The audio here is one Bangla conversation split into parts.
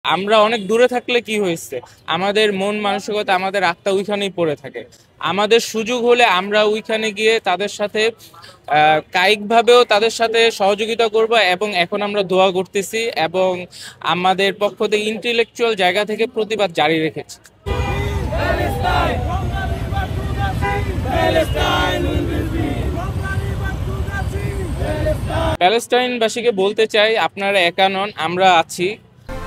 আমরা অনেক দূরে থাকলে কি হয়েছে, আমাদের মন মানসিকতা, আমাদের আত্মা ওইখানেই পড়ে থাকে। আমাদের সুযোগ হলে আমরা ওইখানে গিয়ে তাদের সাথে কায়িকভাবেও তাদের সাথে সহযোগিতা করব, এবং এখন আমরা দোয়া করতেছি এবং আমাদের পক্ষ থেকে ইন্টেলেকচুয়াল জায়গা থেকে প্রতিবাদ জারি রেখেছি। প্যালেস্টাইনবাসীকে বলতে চাই, আপনারা একা নন, আমরা আছি।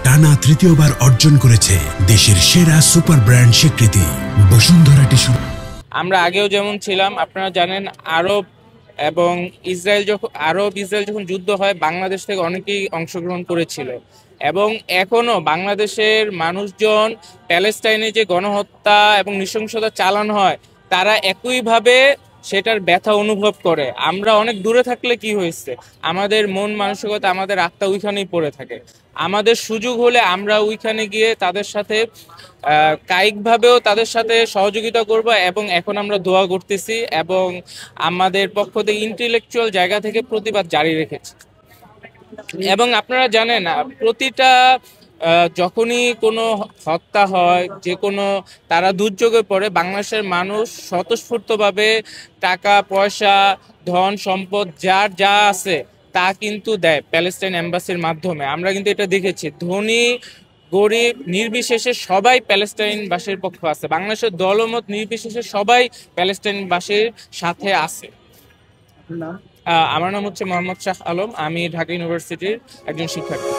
টানা তৃতীয়বার অর্জন করেছে দেশের সেরা সুপার ব্র্যান্ড স্বীকৃতি বসুন্ধরা টিস্যু। আমরা আগেও যেমন ছিলাম, আপনারা জানেন, এবং ইসরায়েল যখন যুদ্ধ হয়, বাংলাদেশ থেকে অনেকেই অংশগ্রহণ করেছিল, এবং এখনো বাংলাদেশের মানুষজন প্যালেস্টাইনে যে গণহত্যা এবং নৃশংসতা চালানো হয়, তারা একইভাবে সেটার ব্যথা অনুভব করে। আমরা অনেক দূরে থাকলে কি হয়েছে, আমাদের মন মানসিকতা, আমাদের আত্মা ওইখানেই পড়ে থাকে। আমাদের সুযোগ হলে আমরা ওইখানে গিয়ে তাদের সাথে কায়িকভাবেও তাদের সাথে সহযোগিতা করব, এবং এখন আমরা দোয়া করতেছি এবং আমাদের পক্ষ থেকে ইন্টেলেকচুয়াল জায়গা থেকে প্রতিবাদ জারি রেখেছি। এবং আপনারা জানেন, প্রতিটা যখনই কোনো হত্যা হয়, যে কোনো তারা দুর্যোগে পড়ে, বাংলাদেশের মানুষ স্বতঃস্ফূর্তভাবে টাকা পয়সা, ধন সম্পদ, যার যা আছে তা কিন্তু দেয় প্যালেস্টাইন এম্বাসির মাধ্যমে। আমরা কিন্তু এটা দেখেছি, ধনী গরিব নির্বিশেষে সবাই প্যালেস্টাইনবাসীর পক্ষে আছে, বাংলাদেশের দলমত নির্বিশেষে সবাই প্যালেস্টাইনবাসীর সাথে আছে। আমার নাম হচ্ছে মোহাম্মদ শাহ আলম, আমি ঢাকা ইউনিভার্সিটির একজন শিক্ষার্থী।